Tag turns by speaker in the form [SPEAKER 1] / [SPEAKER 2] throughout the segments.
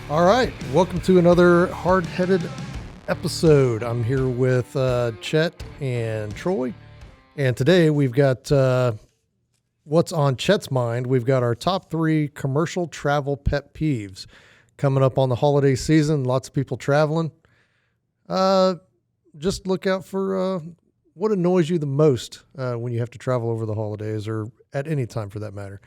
[SPEAKER 1] All right, welcome to another Hardheaded episode. I'm here with Chet and Troy, and today we've got what's on Chet's mind. We've got our top 3 commercial travel pet peeves coming up on the holiday season. Lots of people traveling. Just look out for what annoys you the most when you have to travel over the holidays or at any time for that matter.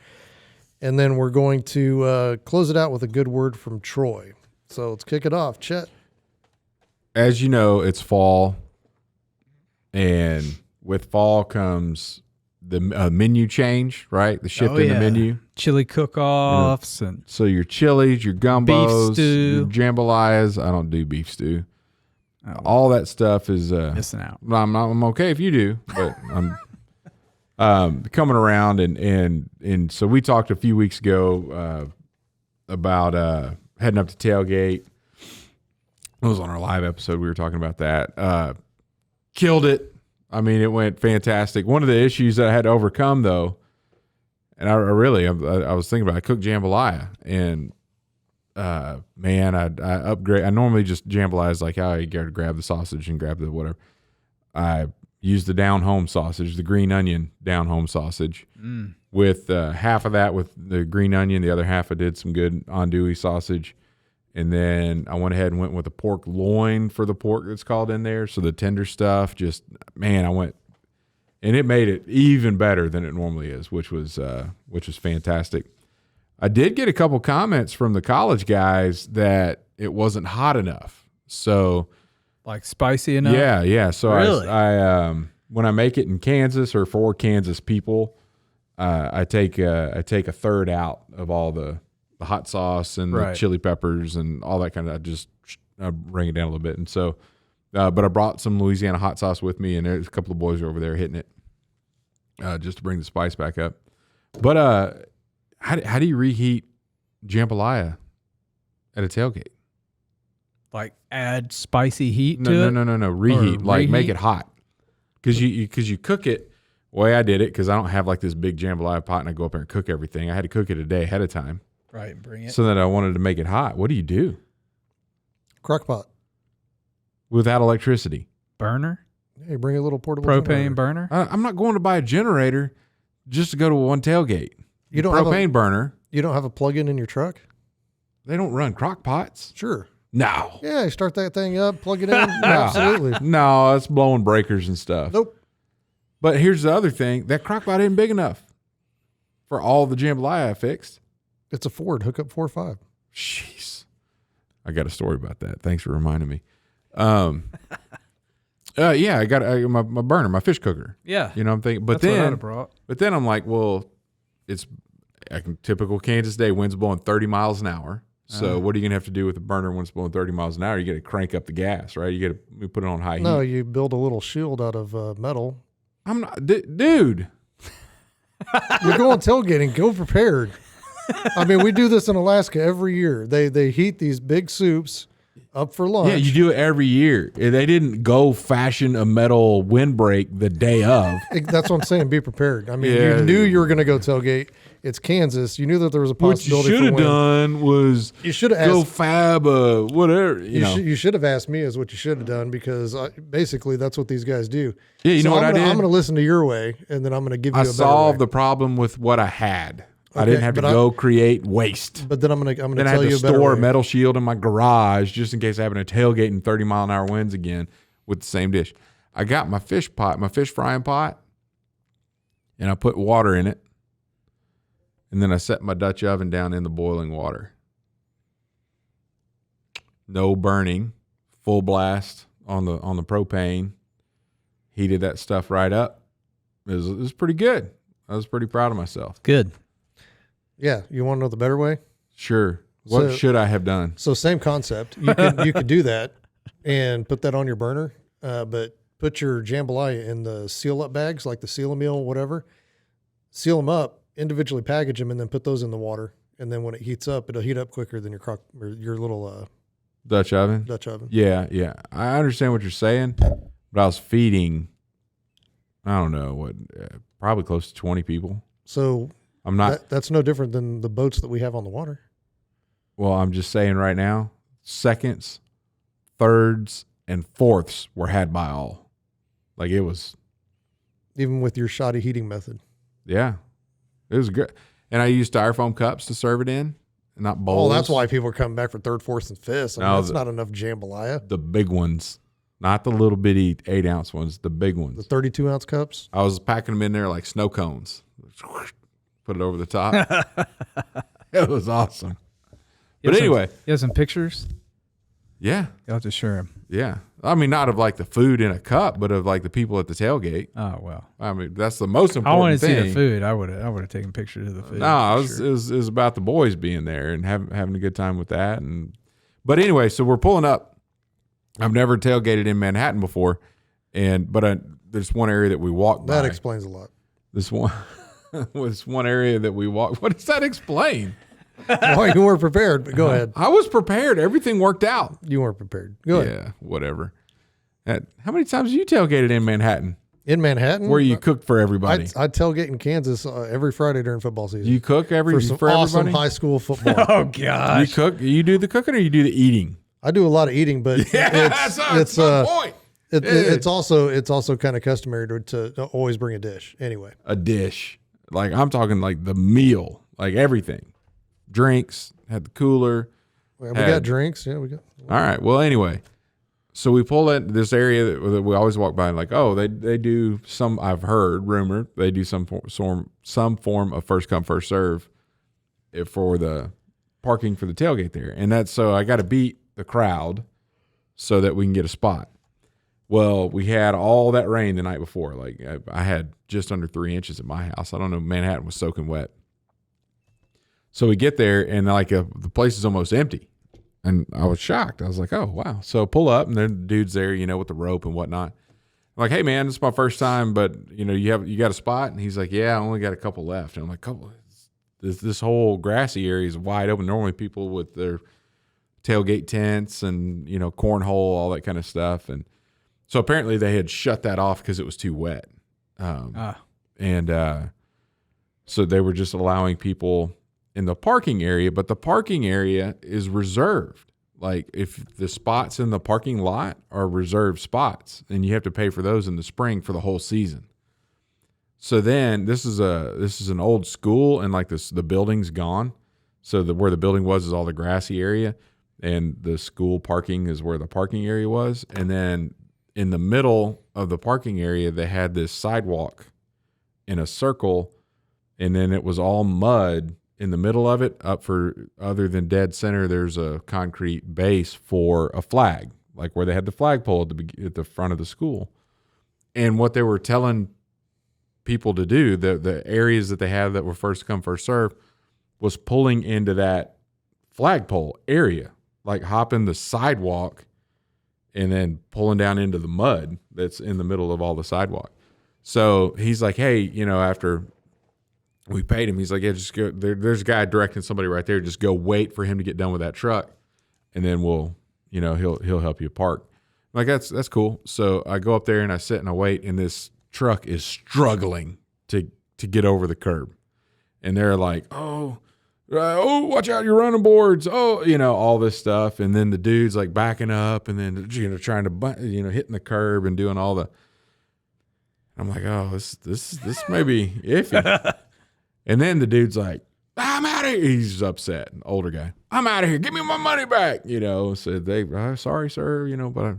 [SPEAKER 1] And then we're going to close it out with a good word from Troy. So let's kick it off. Chet.
[SPEAKER 2] As you know, it's fall. And with fall comes the menu change, right? The shift in the menu.
[SPEAKER 3] Chili cook-offs. And
[SPEAKER 2] so your chilies, your gumbos,
[SPEAKER 3] beef stew.
[SPEAKER 2] your jambalayas. I don't do beef stew. All that stuff is
[SPEAKER 3] missing out.
[SPEAKER 2] I'm okay if you do, but I'm coming around and so we talked a few weeks ago about heading up to Tailgate. It was on our live episode. We were talking about that. Killed it. I mean, it went fantastic. One of the issues that I had to overcome, though, and I was thinking about it, I cooked jambalaya, and man, I upgrade. I normally just jambalaya like how you got to grab the sausage and grab the whatever. I used the down home sausage, the green onion down home sausage, with half of that with the green onion, the other half I did some good andouille sausage, and then I went ahead and went with a pork loin for the pork that's called in there. So the tender stuff, just man, and it made it even better than it normally is, which was fantastic. I did get a couple comments from the college guys that it wasn't hot enough. So,
[SPEAKER 3] like spicy enough?
[SPEAKER 2] Yeah. So
[SPEAKER 3] really?
[SPEAKER 2] I when I make it in Kansas or for Kansas people, I take a third out of all the hot sauce and the chili peppers and all that kind of. I bring it down a little bit, and so, but I brought some Louisiana hot sauce with me, and there's a couple of boys over there hitting it, just to bring the spice back up. But how do you reheat jambalaya at a tailgate?
[SPEAKER 3] Like add spicy heat to it?
[SPEAKER 2] No. Reheat. Like make it hot. Because you cook it. The way I did it, because I don't have like this big jambalaya pot and I go up there and cook everything. I had to cook it a day ahead of time.
[SPEAKER 3] Right, bring it.
[SPEAKER 2] So that I wanted to make it hot. What do you do?
[SPEAKER 1] Crock pot.
[SPEAKER 2] Without electricity.
[SPEAKER 3] Burner?
[SPEAKER 1] Hey, bring a little portable
[SPEAKER 3] propane
[SPEAKER 1] generator.
[SPEAKER 3] burner?
[SPEAKER 2] I'm not going to buy a generator just to go to one tailgate.
[SPEAKER 1] You don't
[SPEAKER 2] propane
[SPEAKER 1] have
[SPEAKER 2] burner.
[SPEAKER 1] You don't have a plug-in in your truck?
[SPEAKER 2] They don't run crock pots.
[SPEAKER 1] Sure.
[SPEAKER 2] No.
[SPEAKER 1] Yeah, you start that thing up, plug it in. Absolutely.
[SPEAKER 2] No, it's blowing breakers and stuff.
[SPEAKER 1] Nope.
[SPEAKER 2] But here's the other thing. That crock pot isn't big enough for all the jambalaya I fixed.
[SPEAKER 1] It's a Ford. Hook up 4.5.
[SPEAKER 2] Jeez. I got a story about that. Thanks for reminding me. Yeah, I got my burner, my fish cooker.
[SPEAKER 3] Yeah.
[SPEAKER 2] You know, I'm thinking,
[SPEAKER 3] That's what I'd have brought.
[SPEAKER 2] But then I'm like, well, it's a typical Kansas day, wind's blowing 30 miles an hour. So what are you going to have to do with the burner when it's blowing 30 miles an hour? You got to crank up the gas, right? You got to put it on high heat.
[SPEAKER 1] No, you build a little shield out of metal.
[SPEAKER 2] I'm not, dude.
[SPEAKER 1] You're going tailgating. Go prepared. I mean, we do this in Alaska every year. They heat these big soups up for lunch.
[SPEAKER 2] Yeah, you do it every year. They didn't go fashion a metal windbreak the day of.
[SPEAKER 1] That's what I'm saying. Be prepared. I mean, you knew you were going to go tailgate. It's Kansas. You knew that there was a possibility.
[SPEAKER 2] What you should have done was go fab whatever.
[SPEAKER 1] You should have asked me is what you should have done, because basically that's what these guys do.
[SPEAKER 2] Yeah, you know what I did?
[SPEAKER 1] I'm going to listen to your way, and then I'm going to give you a better way.
[SPEAKER 2] I solved the problem with what I had. Okay, I didn't have to go create waste.
[SPEAKER 1] But then I'm going to tell you a better way.
[SPEAKER 2] Then I had to store a metal shield in my garage just in case I have a tailgate in 30-mile-an-hour winds again with the same dish. I got my fish pot, my fish frying pot, and I put water in it. And then I set my Dutch oven down in the boiling water. No burning, full blast on the propane. Heated that stuff right up. It was pretty good. I was pretty proud of myself.
[SPEAKER 3] Good.
[SPEAKER 1] Yeah, you want to know the better way?
[SPEAKER 2] Sure. What should I have done?
[SPEAKER 1] So same concept. You could do that and put that on your burner, but put your jambalaya in the seal-up bags, like the Seal-A-Meal, whatever. Seal them up. Individually package them, and then put those in the water. And then when it heats up, it'll heat up quicker than your little
[SPEAKER 2] Dutch oven. Yeah. I understand what you're saying, but I was feeding, I don't know probably close to 20 people.
[SPEAKER 1] So
[SPEAKER 2] I'm not.
[SPEAKER 1] That's no different than the boats that we have on the water.
[SPEAKER 2] Well, I'm just saying right now, seconds, thirds, and fourths were had by all. Like it was,
[SPEAKER 1] Even with your shoddy heating method.
[SPEAKER 2] yeah, it was good. And I used styrofoam cups to serve it in, not bowls.
[SPEAKER 1] Oh, that's why people are coming back for third, fourth, and fifth. I mean,
[SPEAKER 2] No,
[SPEAKER 1] that's not enough jambalaya.
[SPEAKER 2] the big ones, not the little bitty 8-ounce ones, the big ones.
[SPEAKER 1] The 32-ounce cups.
[SPEAKER 2] I was packing them in there like snow cones. Put it over the top. It was awesome. But anyway.
[SPEAKER 3] You have some pictures?
[SPEAKER 2] Yeah.
[SPEAKER 3] You'll have to share them.
[SPEAKER 2] Yeah. I mean, not of like the food in a cup, but of like the people at the tailgate.
[SPEAKER 3] Oh, well.
[SPEAKER 2] I mean, that's the most important
[SPEAKER 3] I wanted to
[SPEAKER 2] thing.
[SPEAKER 3] see the food. I would have taken pictures of the food.
[SPEAKER 2] No, it was about the boys being there and having a good time with that. But anyway, so we're pulling up. I've never tailgated in Manhattan before, but there's one area that we walked by.
[SPEAKER 1] That explains a lot.
[SPEAKER 2] This one was one area that we walked. What does that explain?
[SPEAKER 1] Well, you weren't prepared, but go ahead.
[SPEAKER 2] I was prepared. Everything worked out.
[SPEAKER 1] You weren't prepared. Go ahead.
[SPEAKER 2] Yeah, whatever. How many times have you tailgated in Manhattan?
[SPEAKER 1] In Manhattan?
[SPEAKER 2] Where you cooked for everybody?
[SPEAKER 1] I tailgate in Kansas every Friday during football season.
[SPEAKER 2] You cook
[SPEAKER 1] for some awesome
[SPEAKER 2] everybody?
[SPEAKER 1] high school football.
[SPEAKER 3] Oh, gosh.
[SPEAKER 2] You cook? You do the cooking or you do the eating?
[SPEAKER 1] I do a lot of eating, but
[SPEAKER 2] That's my point.
[SPEAKER 1] It's also kind of customary to always bring a dish. Anyway,
[SPEAKER 2] A dish. Like I'm talking like the meal, like everything. Drinks, had the cooler.
[SPEAKER 1] we got drinks. Yeah, we got.
[SPEAKER 2] All right. Well, anyway, so we pull in this area that we always walk by and like, oh, they do some. I've heard rumored they do some form of first come first serve for the parking for the tailgate there, and that's so I got to beat the crowd so that we can get a spot. Well, we had all that rain the night before. Like I had just under 3 inches at my house. I don't know. Manhattan was soaking wet. So we get there and like the place is almost empty. And I was shocked. I was like, oh, wow. So pull up and then the dude's there, with the rope and whatnot. I'm like, hey, man, this is my first time, but, you got a spot? And he's like, yeah, I only got a couple left. And I'm like, couple? This whole grassy area is wide open. Normally people with their tailgate tents and, cornhole, all that kind of stuff. And so apparently they had shut that off because it was too wet. So they were just allowing people in the parking area, but the parking area is reserved. Like if the spots in the parking lot are reserved spots, and you have to pay for those in the spring for the whole season. So then this is an old school, and like the building's gone. So where the building was is all the grassy area, and the school parking is where the parking area was. And then in the middle of the parking area, they had this sidewalk in a circle, and then it was all mud. In the middle of it, up for other than dead center, there's a concrete base for a flag, like where they had the flagpole at the front of the school. And what they were telling people to do, the areas that they had that were first come, first serve, was pulling into that flagpole area, like hopping the sidewalk and then pulling down into the mud that's in the middle of all the sidewalk. So he's like, hey, after we paid him, he's like, yeah, just go. There's a guy directing somebody right there. Just go wait for him to get done with that truck, and then we'll, he'll help you park. I'm like, that's cool. So I go up there and I sit and I wait, and this truck is struggling to get over the curb, and they're like, oh, watch out, you're running boards. Oh, all this stuff, and then the dude's like backing up, and then trying to hitting the curb and doing all the. I'm like, oh, this may be iffy. And then the dude's like, I'm out of here. He's upset, an older guy. I'm out of here. Give me my money back. So sorry, sir, but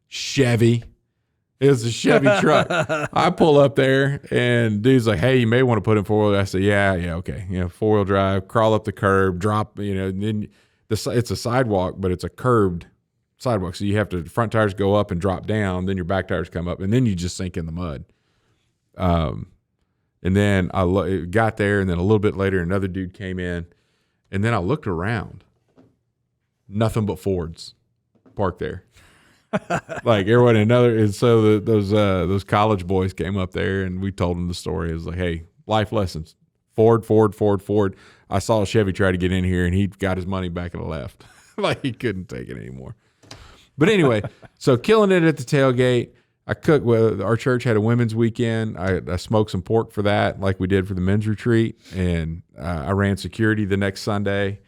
[SPEAKER 2] Chevy. It was a Chevy truck. I pull up there and dude's like, hey, you may want to put in 4-wheel. I said, yeah, okay. 4-wheel drive, crawl up the curb, drop, and then it's a sidewalk, but it's a curbed sidewalk. So you have to, front tires go up and drop down, then your back tires come up, and then you just sink in the mud. And then I got there, and then a little bit later, another dude came in, and then I looked around. Nothing but Fords parked there. Like everyone, and so those college boys came up there, and we told them the story. It was like, hey, life lessons. Ford. I saw a Chevy try to get in here, and he got his money back and left. Like he couldn't take it anymore. But anyway, so killing it at the tailgate. I cooked with our church had a women's weekend. I smoked some pork for that, like we did for the men's retreat, and I ran security the next Sunday.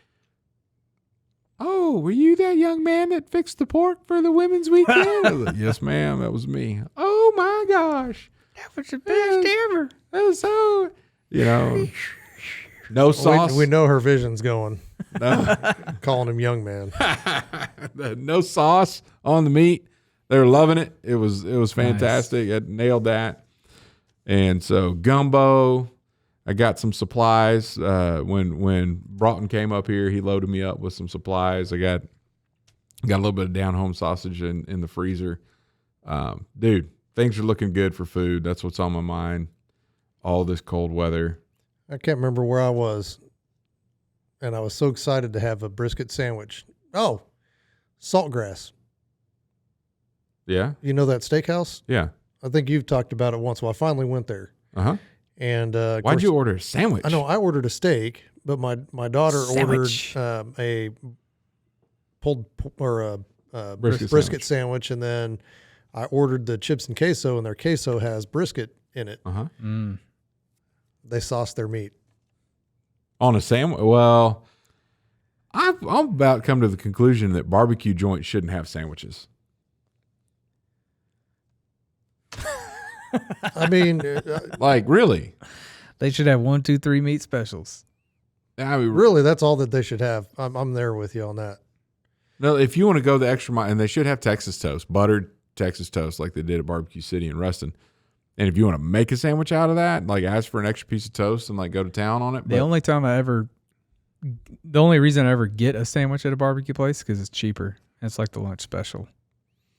[SPEAKER 2] Oh, were you that young man that fixed the pork for the women's weekend? I was like, yes, ma'am, that was me. Oh my gosh,
[SPEAKER 3] That was the best ever.
[SPEAKER 2] that was so, no sauce.
[SPEAKER 1] We know her vision's going.
[SPEAKER 2] No.
[SPEAKER 1] Calling him young man.
[SPEAKER 2] No sauce on the meat. They were loving it. It was fantastic. I nailed that. And so gumbo, I got some supplies. When Broughton came up here, he loaded me up with some supplies. I got a little bit of down home sausage in the freezer. Dude, things are looking good for food. That's what's on my mind. All this cold weather.
[SPEAKER 1] I can't remember where I was, and I was so excited to have a brisket sandwich. Oh, Saltgrass.
[SPEAKER 2] Yeah?
[SPEAKER 1] You know that steakhouse?
[SPEAKER 2] Yeah.
[SPEAKER 1] I think you've talked about it once. Well, I finally went there.
[SPEAKER 2] Uh-huh.
[SPEAKER 1] And
[SPEAKER 2] Why'd you order a sandwich?
[SPEAKER 1] I know I ordered a steak, but my daughter
[SPEAKER 3] Sandwich.
[SPEAKER 1] ordered a pulled or a
[SPEAKER 2] Brisket
[SPEAKER 1] sandwich, and then I ordered the chips and queso, and their queso has brisket in it.
[SPEAKER 2] Uh-huh.
[SPEAKER 1] They sauce their meat.
[SPEAKER 2] On a sandwich? Well, I'm about to come to the conclusion that barbecue joints shouldn't have sandwiches.
[SPEAKER 1] I mean,
[SPEAKER 2] Like, really?
[SPEAKER 3] They should have 1, 2, 3 meat specials.
[SPEAKER 2] I mean,
[SPEAKER 1] really, that's all that they should have. I'm there with you on that.
[SPEAKER 2] no, if you want to go the extra mile, and they should have Texas toast, buttered Texas toast like they did at Barbecue City in Ruston. And if you want to make a sandwich out of that, like ask for an extra piece of toast and like go to town on it.
[SPEAKER 3] The only reason I ever get a sandwich at a barbecue place is because it's cheaper. It's like the lunch special.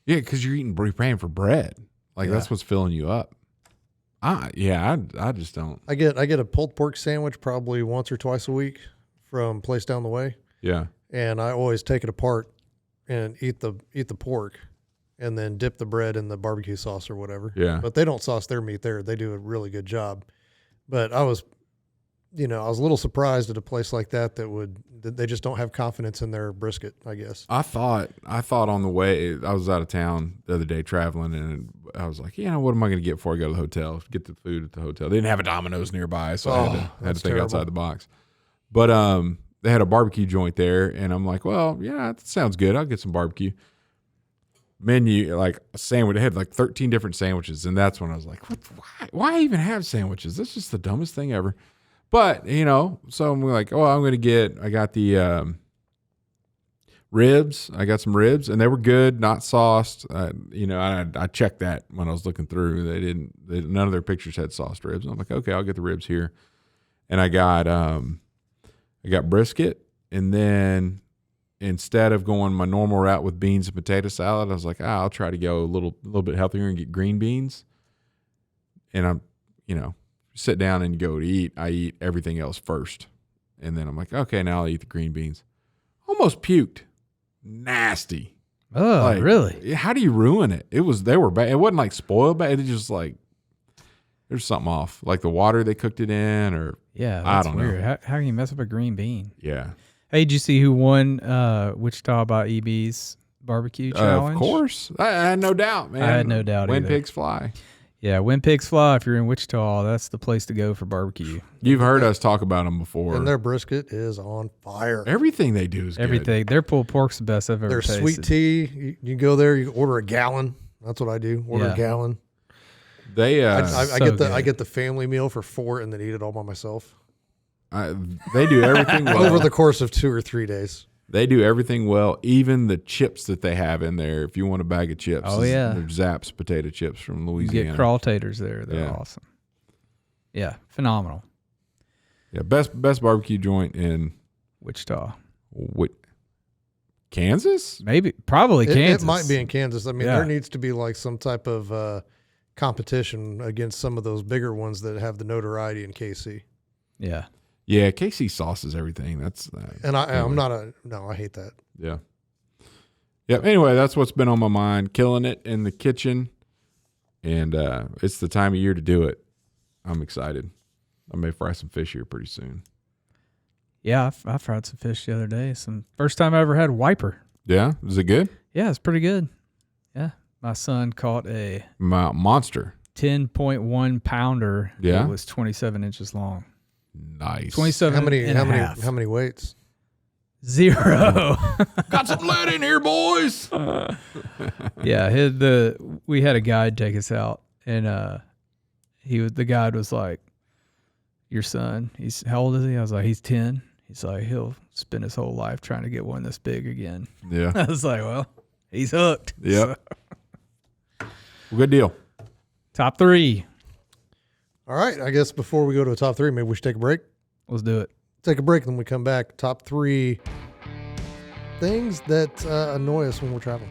[SPEAKER 2] Yeah, because you're paying for bread. Like that's what's filling you up. I just don't.
[SPEAKER 1] I get a pulled pork sandwich probably once or twice a week from place down the way.
[SPEAKER 2] Yeah.
[SPEAKER 1] And I always take it apart and eat the pork and then dip the bread in the barbecue sauce or whatever.
[SPEAKER 2] Yeah.
[SPEAKER 1] But they don't sauce their meat there. They do a really good job. But I was a little surprised at a place like that they just don't have confidence in their brisket, I guess.
[SPEAKER 2] I thought on the way, I was out of town the other day traveling, and I was like, what am I going to get before I go to the hotel? Get the food at the hotel. They didn't have a Domino's nearby, so I had to think outside the box. But they had a barbecue joint there, and I'm like, well, yeah, that sounds good. I'll get some barbecue. Menu, like a sandwich. They had like 13 different sandwiches, and that's when I was like, why even have sandwiches? That's just the dumbest thing ever. But, so I'm like, I got the ribs. I got some ribs, and they were good, not sauced. I checked that when I was looking through. None of their pictures had sauced ribs. I'm like, okay, I'll get the ribs here. And I got brisket, and then instead of going my normal route with beans and potato salad, I was like, I'll try to go a little bit healthier and get green beans. And I'm, sit down and go to eat. I eat everything else first. And then I'm like, okay, now I'll eat the green beans. Almost puked. Nasty.
[SPEAKER 3] Oh, really?
[SPEAKER 2] How do you ruin it? They were bad. It wasn't like spoiled bad. It was just like, there's something off. Like the water they cooked it in, or
[SPEAKER 3] yeah,
[SPEAKER 2] I
[SPEAKER 3] that's
[SPEAKER 2] don't
[SPEAKER 3] weird.
[SPEAKER 2] know.
[SPEAKER 3] How can you mess up a green bean?
[SPEAKER 2] Yeah.
[SPEAKER 3] Hey, did you see who won Wichita by EB's barbecue challenge?
[SPEAKER 2] Of course. I had no doubt, man.
[SPEAKER 3] I had no doubt
[SPEAKER 2] When
[SPEAKER 3] either.
[SPEAKER 2] pigs fly.
[SPEAKER 3] Yeah, when pigs fly, if you're in Wichita, that's the place to go for barbecue.
[SPEAKER 2] You've heard us talk about them before.
[SPEAKER 1] And their brisket is on fire.
[SPEAKER 2] Everything they do is
[SPEAKER 3] Everything. Their pulled pork's the best I've ever
[SPEAKER 1] Their
[SPEAKER 3] tasted.
[SPEAKER 1] sweet tea, you go there, you order a gallon. That's what I do. Order a gallon.
[SPEAKER 2] good. They
[SPEAKER 1] I get the family meal for 4 and then eat it all by myself.
[SPEAKER 2] they do everything well.
[SPEAKER 1] Over the course of 2 or 3 days.
[SPEAKER 2] They do everything well. Even the chips that they have in there. If you want a bag of chips, they're Zapp's potato chips from
[SPEAKER 3] You
[SPEAKER 2] Louisiana.
[SPEAKER 3] get crawl taters there. They're awesome. Yeah, phenomenal.
[SPEAKER 2] Yeah, best barbecue joint in
[SPEAKER 3] Wichita.
[SPEAKER 2] Kansas?
[SPEAKER 3] Maybe, probably Kansas.
[SPEAKER 1] It might be in Kansas. I mean,
[SPEAKER 3] Yeah.
[SPEAKER 1] there needs to be like some type of competition against some of those bigger ones that have the notoriety in KC.
[SPEAKER 3] Yeah.
[SPEAKER 2] Yeah, KC sauces everything. That's
[SPEAKER 1] And I'm not I hate that.
[SPEAKER 2] yeah. Yeah. Anyway, that's what's been on my mind. Killing it in the kitchen, and it's the time of year to do it. I'm excited. I may fry some fish here pretty soon.
[SPEAKER 3] Yeah, I fried some fish the other day. First time I ever had wiper.
[SPEAKER 2] Yeah, is it good?
[SPEAKER 3] Yeah, it's pretty good. Yeah, my son caught a
[SPEAKER 2] Monster.
[SPEAKER 3] 10.1 pounder.
[SPEAKER 2] Yeah?
[SPEAKER 3] It was 27 inches long.
[SPEAKER 2] Nice.
[SPEAKER 3] 27
[SPEAKER 1] How many
[SPEAKER 3] and a half.
[SPEAKER 1] how many weights?
[SPEAKER 3] 0.
[SPEAKER 2] Got some lead in here, boys.
[SPEAKER 3] Yeah, we had a guide take us out, and the guide was like, "Your son, how old is he?" I was like, "He's 10." He's like, "He'll spend his whole life trying to get one this big again."
[SPEAKER 2] Yeah.
[SPEAKER 3] I was like, "Well, he's hooked."
[SPEAKER 2] Yep. So. Good deal.
[SPEAKER 3] Top 3.
[SPEAKER 1] All right. I guess before we go to a top 3, maybe we should take a break.
[SPEAKER 3] Let's do it.
[SPEAKER 1] Take a break, and then we come back. Top 3 things that annoy us when we're traveling.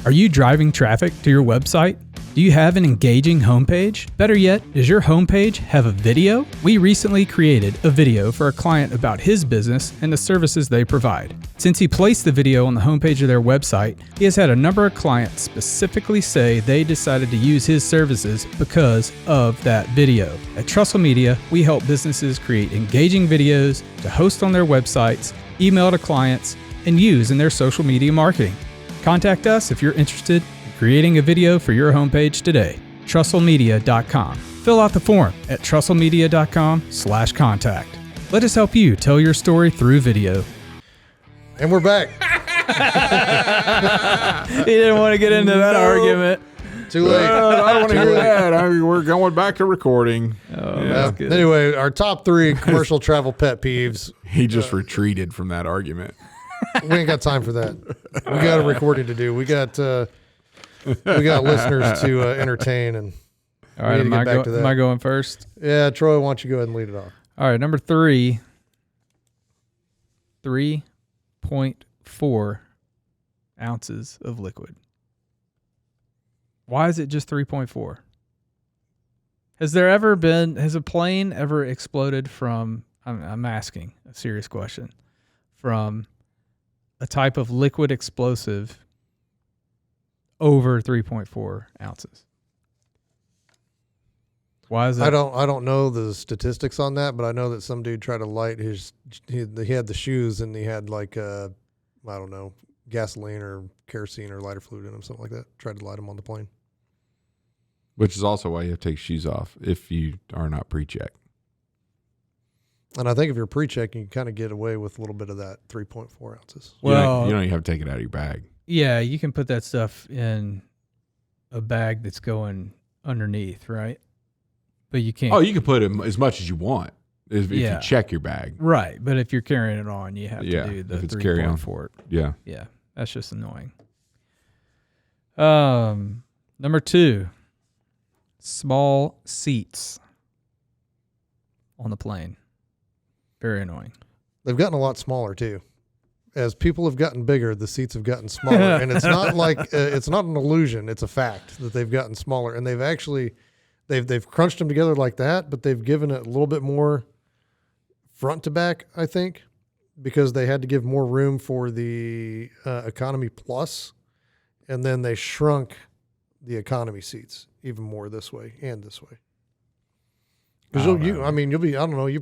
[SPEAKER 3] Are you driving traffic to your website? Do you have an engaging homepage? Better yet, does your homepage have a video? We recently created a video for a client about his business and the services they provide. Since he placed the video on the homepage of their website, he has had a number of clients specifically say they decided to use his services because of that video. At Trussell Media, we help businesses create engaging videos to host on their websites, email to clients, and use in their social media marketing. Contact us if you're interested in creating a video for your homepage today. TrussellMedia.com. Fill out the form at TrussellMedia.com/contact. Let us help you tell your story through video.
[SPEAKER 1] And we're back.
[SPEAKER 3] He didn't want to get into that argument.
[SPEAKER 1] Too late.
[SPEAKER 2] I don't want to hear that. We're going back to recording.
[SPEAKER 3] Oh,
[SPEAKER 2] Yeah.
[SPEAKER 3] that's good.
[SPEAKER 1] Anyway, our top 3 commercial travel pet peeves.
[SPEAKER 2] He just retreated from that argument.
[SPEAKER 1] We ain't got time for that. We got a recording to do. We got listeners to entertain, and
[SPEAKER 3] All right,
[SPEAKER 1] need to get back to that.
[SPEAKER 3] am I going first?
[SPEAKER 1] yeah, Troy, why don't you go ahead and lead it off?
[SPEAKER 3] All right, number 3, 3.4 ounces of liquid. Why is it just 3.4? Has a plane ever exploded from, I'm asking a serious question, from a type of liquid explosive over 3.4 ounces? Why is it?
[SPEAKER 1] I don't know the statistics on that, but I know that some dude tried to light he had the shoes, and he had like I don't know, gasoline or kerosene or lighter fluid in them, something like that. Tried to light them on the plane.
[SPEAKER 2] Which is also why you have to take shoes off if you are not pre-check.
[SPEAKER 1] And I think if you're pre-checking, you kind of get away with a little bit of that 3.4 ounces.
[SPEAKER 3] Well,
[SPEAKER 2] you don't even have to take it out of your bag.
[SPEAKER 3] yeah, you can put that stuff in a bag that's going underneath, right? But you can't.
[SPEAKER 2] Oh, you can put it as much as you want if you
[SPEAKER 3] Yeah.
[SPEAKER 2] check your bag.
[SPEAKER 3] Right, but if you're carrying it on, you have to do the
[SPEAKER 2] if it's carry on.
[SPEAKER 3] 3.4.
[SPEAKER 2] Yeah.
[SPEAKER 3] Yeah, that's just annoying. Number 2, small seats on the plane. Very annoying.
[SPEAKER 1] They've gotten a lot smaller too. As people have gotten bigger, the seats have gotten smaller, and it's not like it's not an illusion. It's a fact that they've gotten smaller, and they've actually they've crunched them together like that, but they've given it a little bit more front to back, I think, because they had to give more room for the economy plus, and then they shrunk the economy seats even more this way and this way. Because you'll be, I don't know, you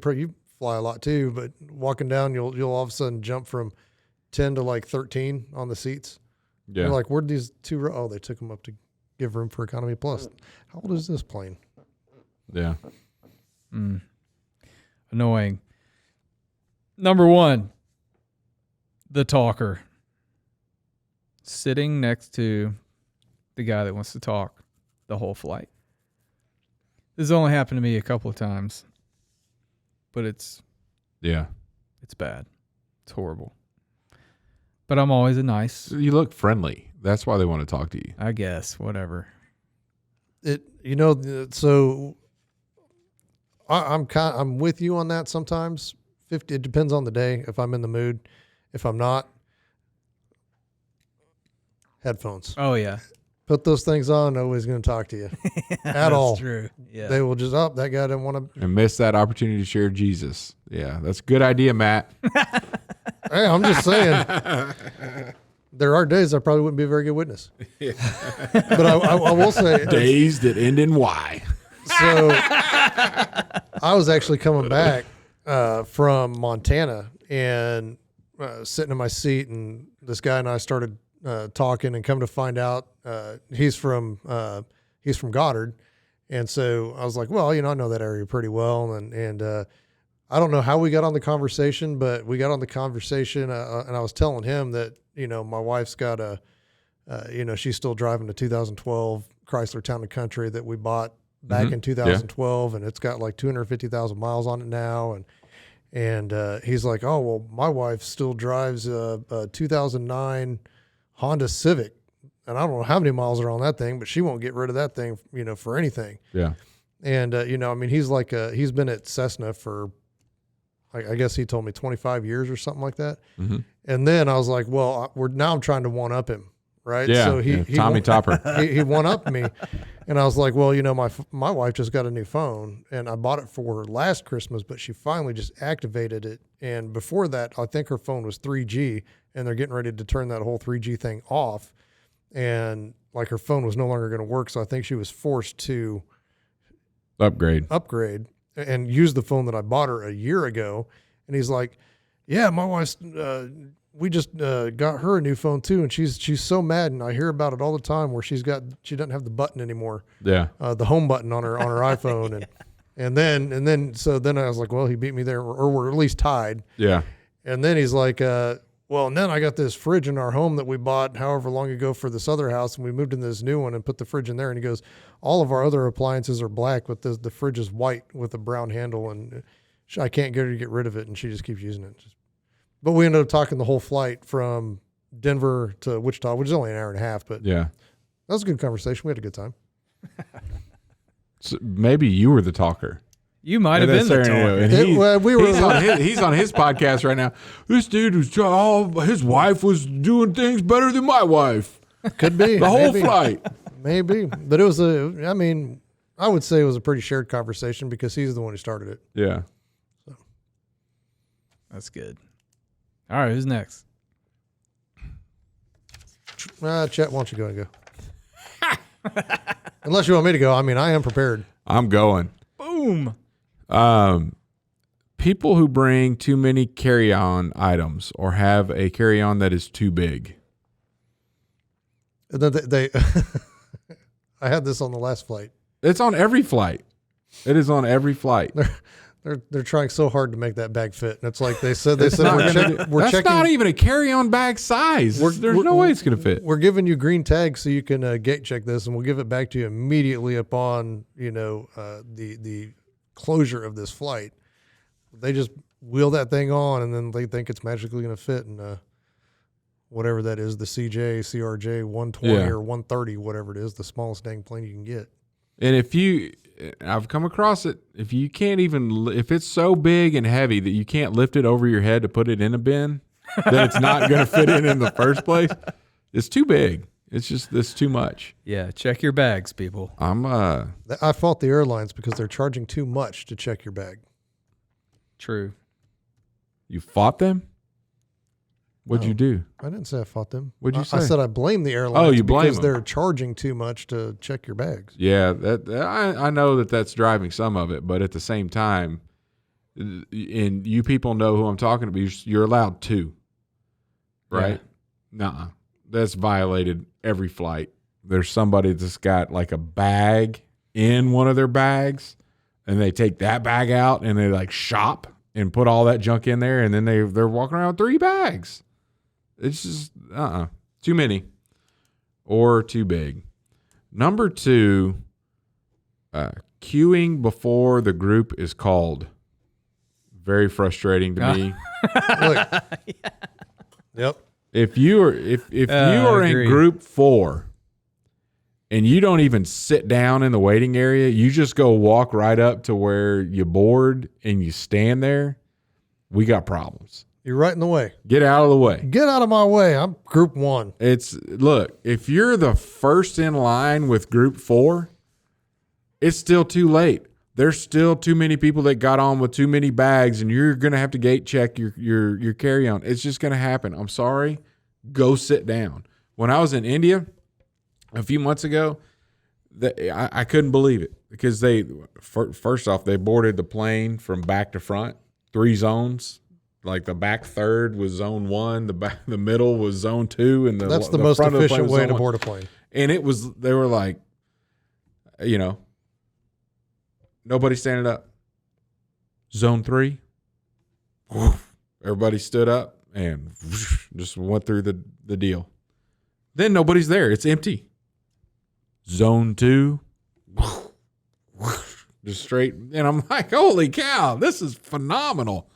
[SPEAKER 1] fly a lot too, but walking down, you'll all of a sudden jump from 10 to like 13 on the seats.
[SPEAKER 2] Yeah.
[SPEAKER 1] You're like, where'd these two? Oh, they took them up to give room for economy plus. How old is this plane?
[SPEAKER 2] Yeah.
[SPEAKER 3] Annoying. Number 1, the talker. Sitting next to the guy that wants to talk the whole flight. This has only happened to me a couple of times, but it's bad. It's horrible. But I'm always
[SPEAKER 2] You look friendly. That's why they want to talk to you.
[SPEAKER 3] I guess, whatever.
[SPEAKER 1] So I'm with you on that sometimes. It depends on the day. If I'm in the mood, if I'm not, headphones.
[SPEAKER 3] Oh yeah,
[SPEAKER 1] Put those things on. Nobody's going to talk to you at all.
[SPEAKER 3] That's true. Yeah.
[SPEAKER 1] They will just that guy didn't want to.
[SPEAKER 2] And miss that opportunity to share Jesus. Yeah, that's a good idea, Matt.
[SPEAKER 1] Hey, I'm just saying. There are days I probably wouldn't be a very good witness. But I will say
[SPEAKER 2] Days that end in Y.
[SPEAKER 1] So I was actually coming back from Montana and sitting in my seat, and this guy and I started talking, and come to find out he's from Goddard, and so I was like, well, I know that area pretty well, and I don't know how we got on the conversation, but we got on the conversation, and I was telling him that, my wife's got she's still driving a 2012 Chrysler Town & Country that we bought back in 2012, and it's got like 250,000 miles on it now. And he's like, oh, well, my wife still drives a 2009 Honda Civic, and I don't know how many miles are on that thing, but she won't get rid of that thing, for anything.
[SPEAKER 2] Yeah.
[SPEAKER 1] And, he's he's been at Cessna for, I guess he told me 25 years or something like that.
[SPEAKER 2] Mm-hmm.
[SPEAKER 1] And then I was like, well, I'm trying to one up him. Right.
[SPEAKER 2] Yeah.
[SPEAKER 1] So he
[SPEAKER 2] Tommy Topper.
[SPEAKER 1] he one upped me, and I was like, well, my wife just got a new phone, and I bought it for her last Christmas, but she finally just activated it. And before that, I think her phone was 3G, and they're getting ready to turn that whole 3G thing off. And like her phone was no longer going to work. So I think she was forced to
[SPEAKER 2] upgrade
[SPEAKER 1] and use the phone that I bought her a year ago. And he's like, yeah, my wife's, we just got her a new phone too, and she's so mad, and I hear about it all the time where she doesn't have the button anymore.
[SPEAKER 2] Yeah,
[SPEAKER 1] the home button on her iPhone, and then I was like, well, he beat me there, or we're at least tied.
[SPEAKER 2] Yeah,
[SPEAKER 1] and then he's like, well, and then I got this fridge in our home that we bought however long ago for this other house, and we moved into this new one and put the fridge in there. And he goes, all of our other appliances are black, but the fridge is white with a brown handle, and I can't get her to get rid of it, and she just keeps using it. But we ended up talking the whole flight from Denver to Wichita, which is only an hour and a half. But
[SPEAKER 2] yeah,
[SPEAKER 1] that was a good conversation. We had a good time.
[SPEAKER 2] So maybe you were the talker.
[SPEAKER 3] You might have been the talker.
[SPEAKER 2] And he's on his podcast right now. This dude was his wife was doing things better than my wife.
[SPEAKER 1] Could be
[SPEAKER 2] the whole flight.
[SPEAKER 1] Maybe, but it was I would say it was a pretty shared conversation because he's the one who started it.
[SPEAKER 2] Yeah,
[SPEAKER 1] so
[SPEAKER 3] that's good. All right, who's next?
[SPEAKER 1] Chet, why don't you go and go? Unless you want me to go. I mean, I am prepared.
[SPEAKER 2] I'm going.
[SPEAKER 3] Boom.
[SPEAKER 2] People who bring too many carry-on items or have a carry-on that is too big.
[SPEAKER 1] They I had this on the last flight.
[SPEAKER 2] It's on every flight. It is on every flight.
[SPEAKER 1] They're trying so hard to make that bag fit, and it's like they said
[SPEAKER 2] that's
[SPEAKER 1] we're checking.
[SPEAKER 2] Not even a carry-on bag size. There's no way it's going to fit.
[SPEAKER 1] We're giving you green tags so you can gate check this, and we'll give it back to you immediately upon the closure of this flight. They just wheel that thing on, and then they think it's magically going to fit in whatever that is, the CRJ 120 or 130, whatever it is, the smallest dang plane you can get.
[SPEAKER 2] And I've come across it, if it's so big and heavy that you can't lift it over your head to put it in a bin, then it's not going to fit in the first place. It's too big. It's too much.
[SPEAKER 3] Yeah, check your bags, people.
[SPEAKER 1] I fault the airlines because they're charging too much to check your bag.
[SPEAKER 3] True.
[SPEAKER 2] You fought them? What'd you do?
[SPEAKER 1] I didn't say I fought them.
[SPEAKER 2] What'd you say?
[SPEAKER 1] I said I blame the airlines.
[SPEAKER 2] Oh, you blame
[SPEAKER 1] because
[SPEAKER 2] them.
[SPEAKER 1] They're charging too much to check your bags.
[SPEAKER 2] Yeah, I know that's driving some of it, but at the same time, and you people know who I'm talking about. You're allowed to, right? Yeah. Nuh-uh. That's violated every flight. There's somebody that's got like a bag in one of their bags, and they take that bag out and they like shop and put all that junk in there, and then they're walking around with 3 bags. It's just too many or too big. Number 2, queuing before the group is called. Very frustrating to me.
[SPEAKER 1] Look. Yep.
[SPEAKER 2] If you are in group 4 and you don't even sit down in the waiting area, you just go walk right up to where you board and you stand there, we got problems.
[SPEAKER 1] You're right in the way.
[SPEAKER 2] Get out of the way.
[SPEAKER 1] Get out of my way. I'm group 1.
[SPEAKER 2] Look, if you're the first in line with group 4, it's still too late. There's still too many people that got on with too many bags, and you're going to have to gate check your carry-on. It's just going to happen. I'm sorry. Go sit down. When I was in India a few months ago, I couldn't believe it because first off, they boarded the plane from back to front, 3 zones. Like the back third was zone 1, the middle was zone 2, and
[SPEAKER 1] that's the most efficient way to board a plane.
[SPEAKER 2] And they were like, nobody standing up. Zone 3, Everybody stood up and just went through the deal. Then nobody's there. It's empty. Zone 2. Just straight. And I'm like, holy cow, this is phenomenal.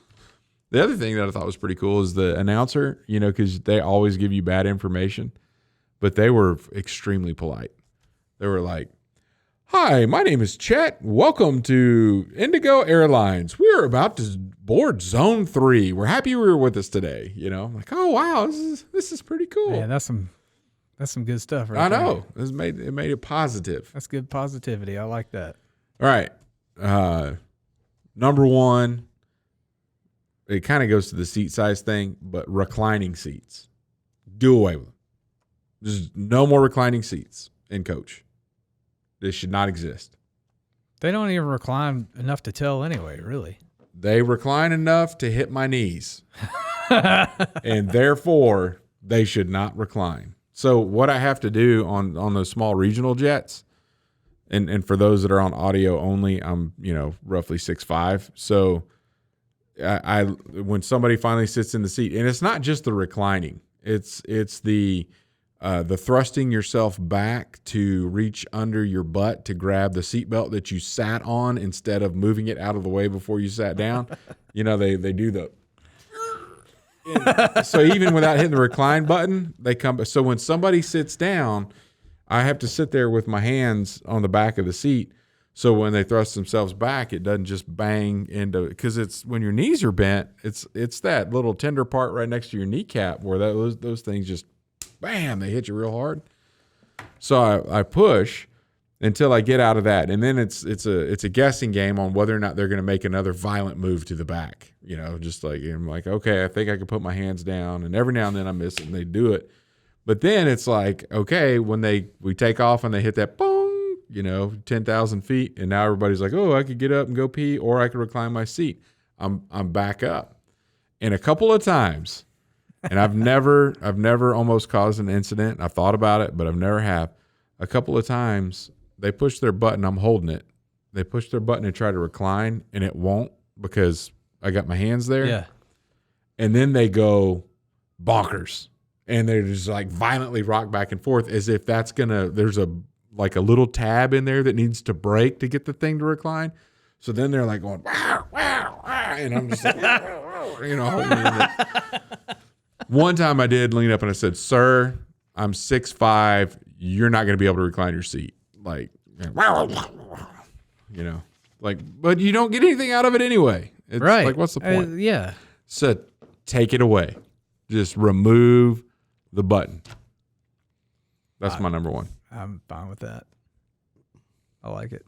[SPEAKER 2] The other thing that I thought was pretty cool is the announcer, because they always give you bad information, but they were extremely polite. They were like, hi, my name is Chet. Welcome to Indigo Airlines. We're about to board Zone 3. We're happy you were with us today. I'm like, oh, wow, this is pretty cool.
[SPEAKER 3] Yeah, that's some good stuff right
[SPEAKER 2] I
[SPEAKER 3] there.
[SPEAKER 2] know. It made it positive.
[SPEAKER 3] That's good positivity. I like that.
[SPEAKER 2] All right. Number one, it kind of goes to the seat size thing, but reclining seats. Do away with them. There's no more reclining seats in coach. They should not exist.
[SPEAKER 3] They don't even recline enough to tell anyway, really.
[SPEAKER 2] They recline enough to hit my knees. And therefore, they should not recline. So what I have to do on those small regional jets, and for those that are on audio only, I'm, roughly 6'5". So I when somebody finally sits in the seat, and it's not just the reclining, it's the thrusting yourself back to reach under your butt to grab the seatbelt that you sat on instead of moving it out of the way before you sat down. They do the. So even without hitting the recline button, they come. So when somebody sits down, I have to sit there with my hands on the back of the seat. So when they thrust themselves back, it doesn't just bang into, because it's when your knees are bent, it's that little tender part right next to your kneecap where those things just bam, they hit you real hard. So I push until I get out of that, and then it's a guessing game on whether or not they're going to make another violent move to the back. Just like I'm like, okay, I think I can put my hands down, and every now and then I miss it, and they do it. But then it's like, okay, when we take off and they hit that boom, 10,000 feet, and now everybody's like, oh, I could get up and go pee, or I could recline my seat. I'm back up, and a couple of times. And I've never almost caused an incident. I've thought about it, but I've never have. A couple of times they push their button. I'm holding it. They push their button and try to recline, and it won't because I got my hands there.
[SPEAKER 3] Yeah.
[SPEAKER 2] And then they go bonkers, and they just like violently rock back and forth as if there's a little tab in there that needs to break to get the thing to recline. So then they're like going, wow, wow, wow, and I'm just like, holding it. One time I did lean up and I said, sir, I'm 6'5". You're not going to be able to recline your seat. But you don't get anything out of it anyway. It's
[SPEAKER 3] right.
[SPEAKER 2] Like, what's the point?
[SPEAKER 3] Yeah.
[SPEAKER 2] So take it away. Just remove the button. That's my number one.
[SPEAKER 3] I'm fine with that. I like it.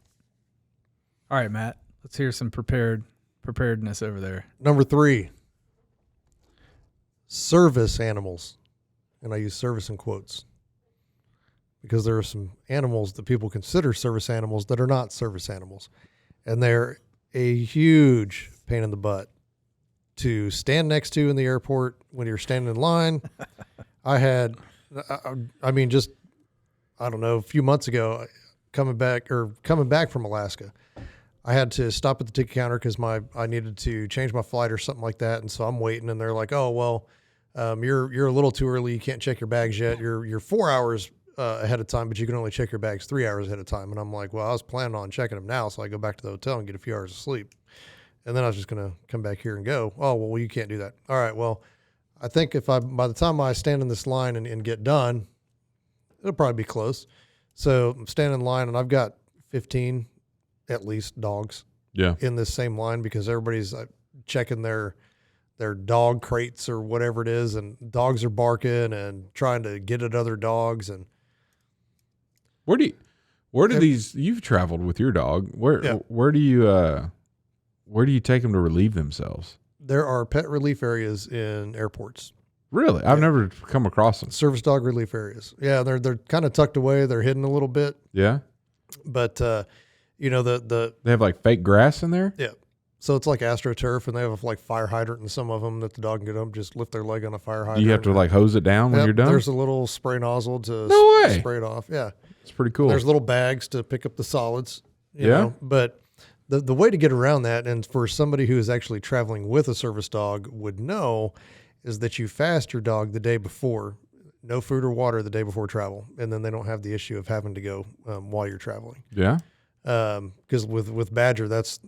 [SPEAKER 3] All right, Matt, let's hear some preparedness over there.
[SPEAKER 1] Number 3. Service animals, and I use service in quotes because there are some animals that people consider service animals that are not service animals, and they're a huge pain in the butt to stand next to in the airport when you're standing in line. I don't know, a few months ago, coming back from Alaska, I had to stop at the ticket counter because I needed to change my flight or something like that, and so I'm waiting, and they're like, "Oh well, you're a little too early. You can't check your bags yet. You're 4 hours ahead of time, but you can only check your bags 3 hours ahead of time." And I'm like, "Well, I was planning on checking them now, so I go back to the hotel and get a few hours of sleep, and then I was just gonna come back here and go." "Oh well, you can't do that." "All right, well, I think by the time I stand in this line and get done, it'll probably be close." So I'm standing in line, and I've got 15 at least dogs in this same line because everybody's checking their dog crates or whatever it is, and dogs are barking and trying to get at other dogs. And
[SPEAKER 2] where do these, you've traveled with your dog, where do you take them to relieve themselves?
[SPEAKER 1] There are pet relief areas in airports.
[SPEAKER 2] Really? I've never come across them.
[SPEAKER 1] Service dog relief areas. Yeah, they're kind of tucked away. They're hidden a little bit.
[SPEAKER 2] Yeah.
[SPEAKER 1] But they
[SPEAKER 2] have like fake grass in there?
[SPEAKER 1] Yeah. So it's like AstroTurf, and they have like fire hydrant in some of them that the dog can get up, just lift their leg on a fire hydrant.
[SPEAKER 2] Do you have to like hose it down when you're done?
[SPEAKER 1] There's a little spray nozzle to spray it off. Yeah.
[SPEAKER 2] It's pretty cool.
[SPEAKER 1] There's little bags to pick up the solids. You know? But the way to get around that, and for somebody who is actually traveling with a service dog would know, is that you fast your dog the day before, no food or water the day before travel, and then they don't have the issue of having to go while you're traveling.
[SPEAKER 2] Yeah.
[SPEAKER 1] Because with Badger, that's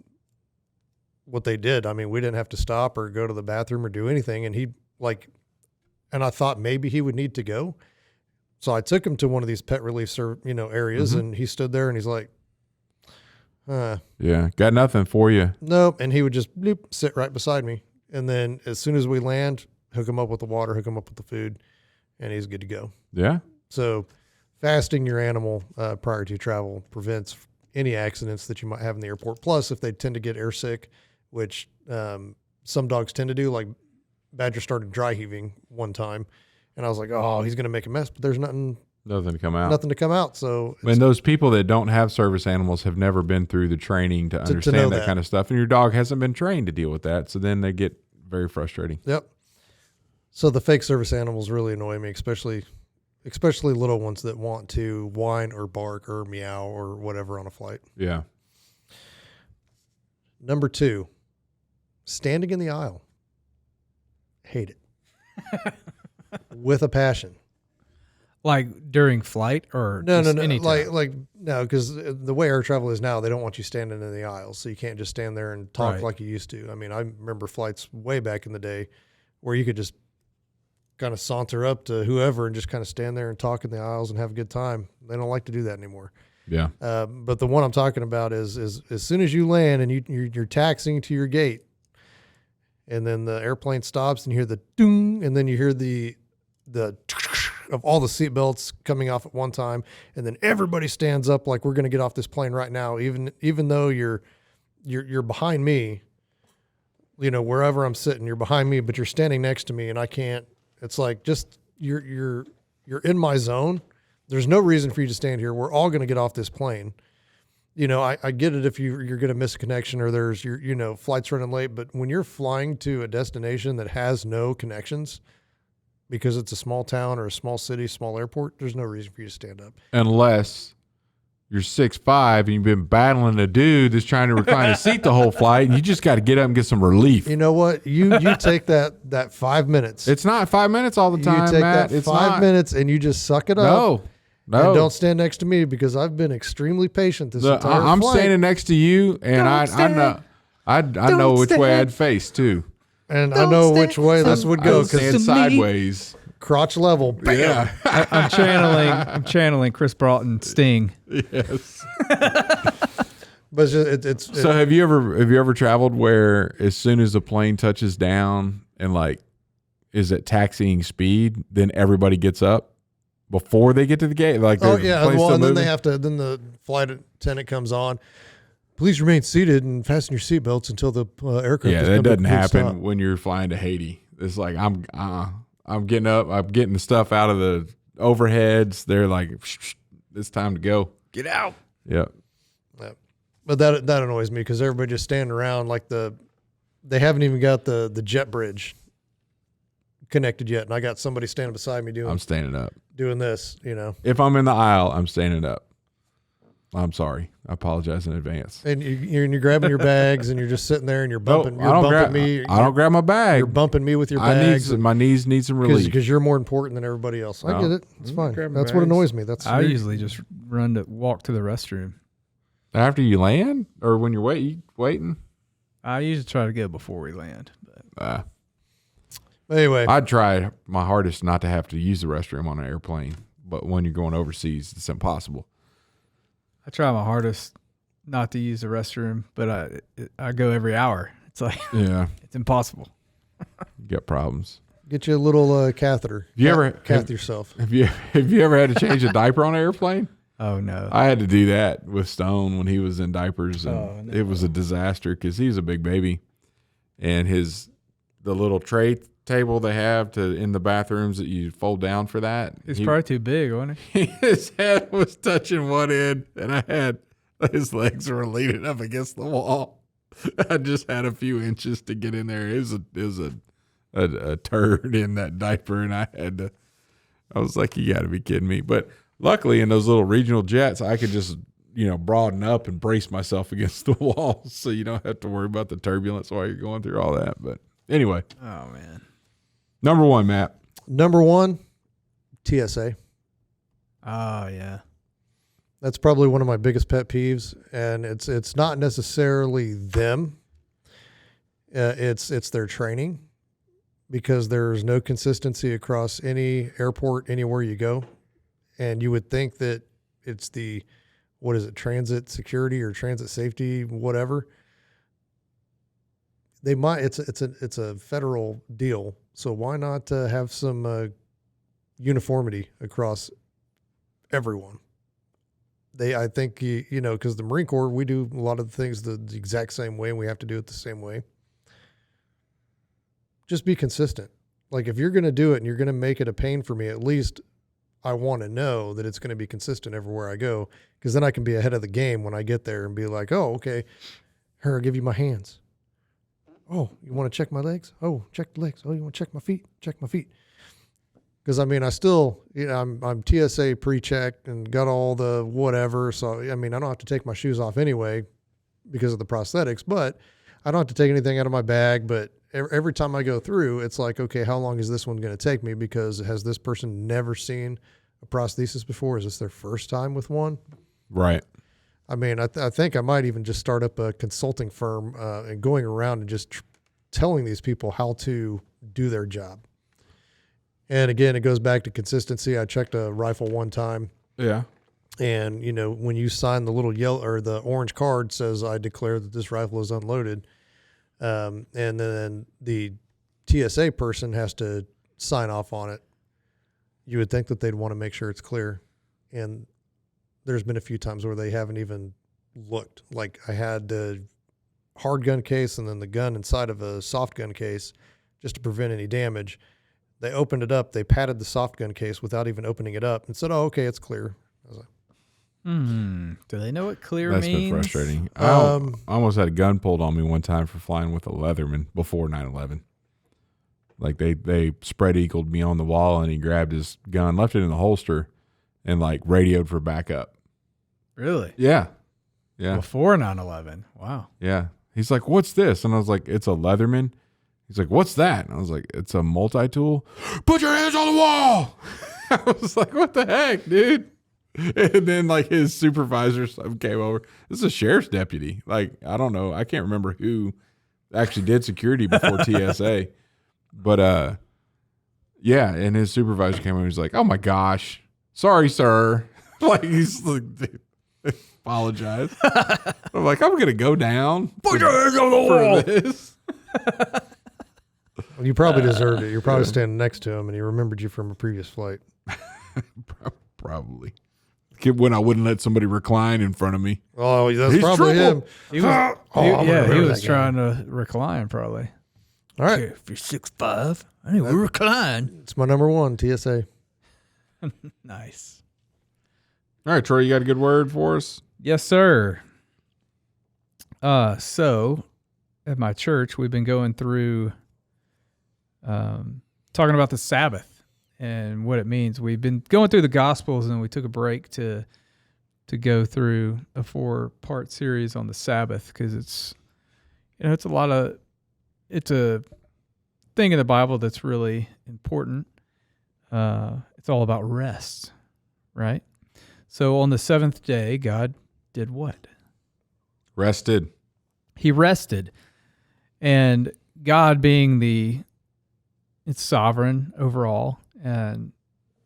[SPEAKER 1] what they did. I mean, we didn't have to stop or go to the bathroom or do anything, and and I thought maybe he would need to go, so I took him to one of these pet relief areas, and he stood there and he's like,
[SPEAKER 2] yeah, got nothing for you.
[SPEAKER 1] Nope. And he would just sit right beside me. And then as soon as we land, hook him up with the water, hook him up with the food, and he's good to go.
[SPEAKER 2] Yeah.
[SPEAKER 1] So fasting your animal prior to travel prevents any accidents that you might have in the airport. Plus, if they tend to get air sick, which some dogs tend to do, like Badger started dry heaving one time, and I was like, oh, he's going to make a mess, but there's nothing
[SPEAKER 2] to come out.
[SPEAKER 1] Nothing to come out. So
[SPEAKER 2] and those people that don't have service animals have never been through the training to understand that kind of stuff. And your dog hasn't been trained to deal with that. So then they get very frustrating.
[SPEAKER 1] Yep. So the fake service animals really annoy me, especially little ones that want to whine or bark or meow or whatever on a flight.
[SPEAKER 2] Yeah.
[SPEAKER 1] Number 2, standing in the aisle. Hate it. With a passion.
[SPEAKER 3] Like during flight or
[SPEAKER 1] no,
[SPEAKER 3] anytime?
[SPEAKER 1] like no, because the way air travel is now, they don't want you standing in the aisles, so you can't just stand there and talk like you used to. I mean, I remember flights way back in the day where you could just kind of saunter up to whoever and just kind of stand there and talk in the aisles and have a good time. They don't like to do that anymore.
[SPEAKER 2] Yeah.
[SPEAKER 1] But the one I'm talking about is as soon as you land and you're taxiing to your gate, and then the airplane stops and you hear the ding, and then you hear the of all the seatbelts coming off at one time, and then everybody stands up like we're going to get off this plane right now, even though you're behind me, wherever I'm sitting, you're behind me, but you're standing next to me, and I can't. It's like, just you're in my zone. There's no reason for you to stand here. We're all going to get off this plane. I get it if you're going to miss a connection or there's flight's running late, but when you're flying to a destination that has no connections, because it's a small town or a small city, small airport, there's no reason for you to stand up.
[SPEAKER 2] Unless you're 6'5" and you've been battling a dude that's trying to recline a seat the whole flight, and you just got to get up and get some relief.
[SPEAKER 1] You know what? You take that 5 minutes.
[SPEAKER 2] It's not 5 minutes all the time,
[SPEAKER 1] you take
[SPEAKER 2] Matt.
[SPEAKER 1] that
[SPEAKER 2] it's
[SPEAKER 1] 5 minutes and you just suck it up.
[SPEAKER 2] No.
[SPEAKER 1] And don't stand next to me, because I've been extremely patient this entire
[SPEAKER 2] I'm
[SPEAKER 1] flight.
[SPEAKER 2] standing next to you, and I know which way I'd face too.
[SPEAKER 1] And I know which way this would go, because
[SPEAKER 2] stand sideways,
[SPEAKER 1] crotch level. Bam.
[SPEAKER 2] Yeah.
[SPEAKER 3] I'm channeling Chris Broughton Sting.
[SPEAKER 2] Yes.
[SPEAKER 1] But it's
[SPEAKER 2] so have you ever traveled where as soon as the plane touches down and is at taxiing speed, then everybody gets up before they get to the gate?
[SPEAKER 1] Oh yeah, well, and then then the flight attendant comes on. Please remain seated and fasten your seatbelts until the aircraft.
[SPEAKER 2] Yeah, that doesn't happen when you're flying to Haiti. It's like I'm getting up, I'm getting the stuff out of the overheads. They're like, it's time to go. Get out. Yep.
[SPEAKER 1] But that annoys me, because everybody just standing around like they haven't even got the jet bridge connected yet, and I got somebody standing beside me
[SPEAKER 2] I'm standing up
[SPEAKER 1] doing this.
[SPEAKER 2] If I'm in the aisle, I'm standing up. I'm sorry. I apologize in advance.
[SPEAKER 1] And you're grabbing your bags, and you're just sitting there, and you're bumping.
[SPEAKER 2] I don't grab my bag.
[SPEAKER 1] You're bumping me with your bags.
[SPEAKER 2] My knees need some relief,
[SPEAKER 1] because you're more important than everybody else. I get it. It's fine. That's what annoys me.
[SPEAKER 3] I usually just walk to the restroom
[SPEAKER 2] after you land, or when you're waiting.
[SPEAKER 3] I usually try to go before we land. But.
[SPEAKER 1] Anyway,
[SPEAKER 2] I'd try my hardest not to have to use the restroom on an airplane, but when you're going overseas, it's impossible.
[SPEAKER 3] I try my hardest not to use the restroom, but I go every hour. It's like, it's impossible.
[SPEAKER 2] You got problems.
[SPEAKER 1] Get you a little catheter. Cath yourself.
[SPEAKER 2] Have you ever had to change a diper on an airplane?
[SPEAKER 3] Oh no,
[SPEAKER 2] I had to do that with Stone when he was in diapers, and it was a disaster because he's a big baby, and the little tray table they have in the bathrooms that you fold down for that.
[SPEAKER 3] It's probably too big, wasn't it?
[SPEAKER 2] His head was touching one end, and his legs were leaning up against the wall. I just had a few inches to get in there. It was a turd in that diaper, and I was like, you got to be kidding me. But luckily, in those little regional jets, I could just broaden up and brace myself against the wall so you don't have to worry about the turbulence while you're going through all that. But anyway.
[SPEAKER 3] Oh, man.
[SPEAKER 2] Number one, Matt.
[SPEAKER 1] Number one, TSA.
[SPEAKER 3] Oh, yeah.
[SPEAKER 1] That's probably one of my biggest pet peeves, and it's not necessarily them. It's their training, because there's no consistency across any airport anywhere you go, and you would think that it's the transit security or transit safety, whatever. They might it's a federal deal, so why not have some uniformity across everyone? I think because the Marine Corps, we do a lot of the things the exact same way, and we have to do it the same way. Just be consistent. Like, if you're going to do it and you're going to make it a pain for me, at least I want to know that it's going to be consistent everywhere I go, because then I can be ahead of the game when I get there and be like, oh, okay, here, I'll give you my hands. Oh, you want to check my legs? Oh, check the legs. Oh, you want to check my feet? Check my feet. Because, I still, I'm TSA pre-check and got all the whatever. So, I don't have to take my shoes off anyway because of the prosthetics, but I don't have to take anything out of my bag. But every time I go through, it's like, okay, how long is this one going to take me? Because has this person never seen a prosthesis before? Is this their first time with one?
[SPEAKER 2] Right.
[SPEAKER 1] I think I might even just start up a consulting firm and going around and just telling these people how to do their job. And again, it goes back to consistency. I checked a rifle one time.
[SPEAKER 2] Yeah.
[SPEAKER 1] And, when you sign the little yellow or the orange card, says, I declare that this rifle is unloaded. And then the TSA person has to sign off on it. You would think that they'd want to make sure it's clear. And there's been a few times where they haven't even looked. Like, I had the hard gun case and then the gun inside of a soft gun case just to prevent any damage. They opened it up. They patted the soft gun case without even opening it up and said, oh, okay, it's clear. I was like,
[SPEAKER 3] Do they know what clear
[SPEAKER 2] That's
[SPEAKER 3] means?
[SPEAKER 2] been frustrating. I almost had a gun pulled on me one time for flying with a Leatherman before 9/11. Like, they spread eagled me on the wall, and he grabbed his gun, left it in the holster, and radioed for backup.
[SPEAKER 3] Really?
[SPEAKER 2] Yeah. Yeah.
[SPEAKER 3] Before 9/11. Wow.
[SPEAKER 2] Yeah. He's like, what's this? And I was like, it's a Leatherman. He's like, what's that? And I was like, it's a multi-tool. Put your hands on the wall. I was like, what the heck, dude? And then his supervisor came over. This is a sheriff's deputy. I don't know. I can't remember who actually did security before TSA. But yeah, and his supervisor came over. He's like, oh my gosh, sorry, sir. He's like, apologize. I'm like, I'm gonna go down. Put your hands on the wall. This.
[SPEAKER 1] You probably deserved it. You're probably standing next to him, and he remembered you from a previous flight.
[SPEAKER 2] Probably. When I wouldn't let somebody recline in front of me.
[SPEAKER 1] Oh, that's
[SPEAKER 2] He's
[SPEAKER 1] probably
[SPEAKER 2] triple.
[SPEAKER 1] him.
[SPEAKER 3] He was, he was
[SPEAKER 1] that guy.
[SPEAKER 3] trying to recline, probably.
[SPEAKER 1] All right.
[SPEAKER 3] If you're 6'5", I need to recline.
[SPEAKER 1] It's my number one, TSA.
[SPEAKER 3] Nice.
[SPEAKER 2] All right, Troy, you got a good word for us?
[SPEAKER 3] Yes, sir. So at my church, we've been going through talking about the Sabbath and what it means. We've been going through the Gospels, and we took a break to go through a 4-part series on the Sabbath, because it's a thing in the Bible that's really important. It's all about rest, right? So on the 7th day, God did what?
[SPEAKER 2] Rested.
[SPEAKER 3] He rested. And God, being it's sovereign overall and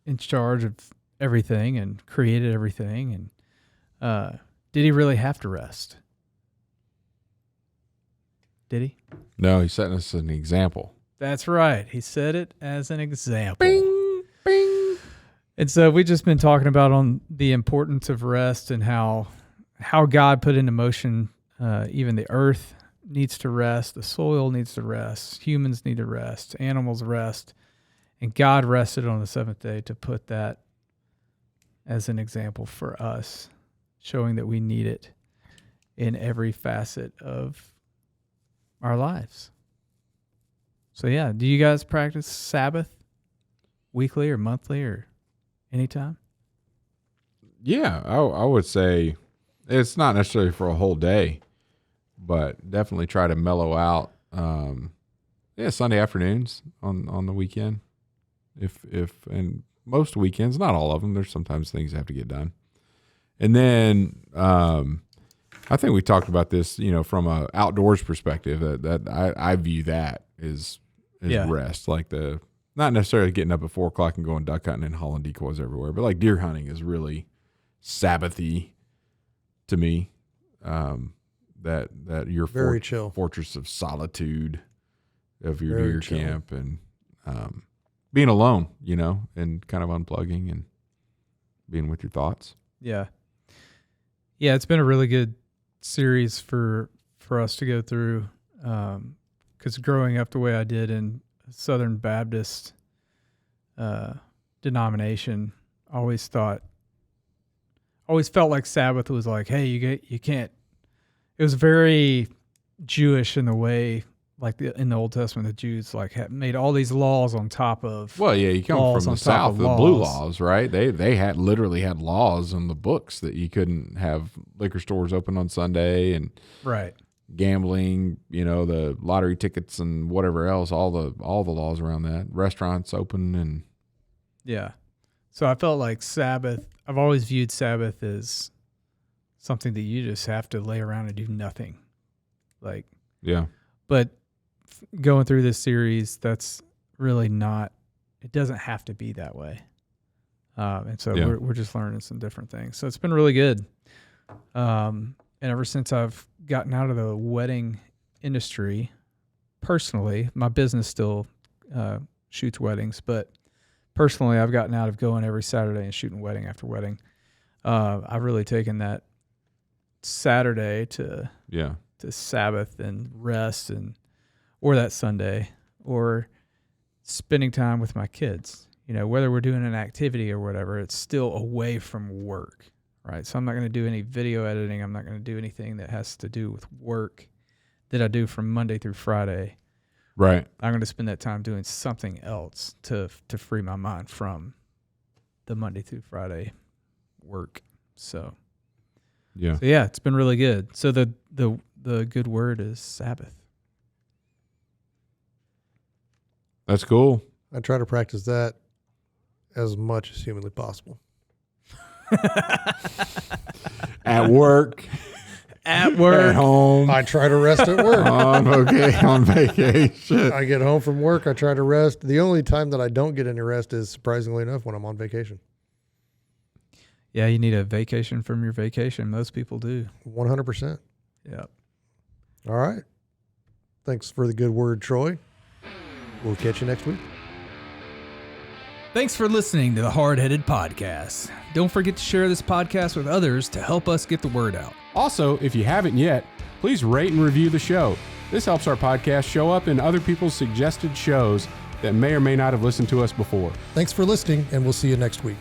[SPEAKER 3] in charge of everything and created everything, and did he really have to rest? Did he?
[SPEAKER 2] No, he's setting us an example.
[SPEAKER 3] That's right. He set it as an example.
[SPEAKER 2] Bing, bing.
[SPEAKER 3] And so we've just been talking about on the importance of rest and how God put into motion, even the earth needs to rest, the soil needs to rest, humans need to rest, animals rest, and God rested on the 7th day to put that as an example for us, showing that we need it in every facet of our lives. So yeah, do you guys practice Sabbath weekly or monthly or anytime?
[SPEAKER 2] Yeah, I would say It's not necessarily for a whole day, but definitely try to mellow out. Sunday afternoons on the weekend. And most weekends, not all of them. There's sometimes things have to get done. And then I think we talked about this, from a outdoors perspective. That I view that as rest, like not necessarily getting up at 4 o'clock and going duck hunting and hauling decoys everywhere, but like deer hunting is really Sabbathy to me. That your
[SPEAKER 1] very chill
[SPEAKER 2] fortress of solitude of your deer camp and being alone, and kind of unplugging and being with your thoughts.
[SPEAKER 3] Yeah. Yeah, it's been a really good series for us to go through, because growing up the way I did in Southern Baptist denomination, always felt like Sabbath was like, hey, you can't. It was very Jewish in the way, like in the Old Testament, the Jews made all these laws on top of.
[SPEAKER 2] Well, yeah, you come from the South, the blue laws, right? They had literally had laws in the books that you couldn't have liquor stores open on Sunday and
[SPEAKER 3] right
[SPEAKER 2] gambling, the lottery tickets and whatever else, all the laws around that. Restaurants open and
[SPEAKER 3] yeah. So I felt like Sabbath. I've always viewed Sabbath as something that you just have to lay around and do nothing,
[SPEAKER 2] yeah.
[SPEAKER 3] But going through this series, that's really not. It doesn't have to be that way, and so we're just learning some different things. So it's been really good. And ever since I've gotten out of the wedding industry, personally, my business still shoots weddings, but personally, I've gotten out of going every Saturday and shooting wedding after wedding. I've really taken that Saturday to Sabbath and rest, or that Sunday, or spending time with my kids. Whether we're doing an activity or whatever, it's still away from work, right? So I'm not going to do any video editing. I'm not going to do anything that has to do with work that I do from Monday through Friday.
[SPEAKER 2] Right.
[SPEAKER 3] I'm going to spend that time doing something else to free my mind from the Monday through Friday work. So yeah, it's been really good. So the good word is Sabbath.
[SPEAKER 2] That's cool.
[SPEAKER 1] I try to practice that as much as humanly possible.
[SPEAKER 2] At work.
[SPEAKER 3] At work.
[SPEAKER 2] At home.
[SPEAKER 1] I try to rest at work.
[SPEAKER 2] on vacation.
[SPEAKER 1] I get home from work. I try to rest. The only time that I don't get any rest is, surprisingly enough, when I'm on vacation.
[SPEAKER 3] Yeah, you need a vacation from your vacation. Most people do.
[SPEAKER 1] 100%.
[SPEAKER 3] Yeah.
[SPEAKER 1] All right. Thanks for the good word, Troy. We'll catch you next week.
[SPEAKER 3] Thanks for listening to the Hardheaded Podcast. Don't forget to share this podcast with others to help us get the word out.
[SPEAKER 2] Also, if you haven't yet, please rate and review the show. This helps our podcast show up in other people's suggested shows that may or may not have listened to us before.
[SPEAKER 1] Thanks for listening, and we'll see you next week.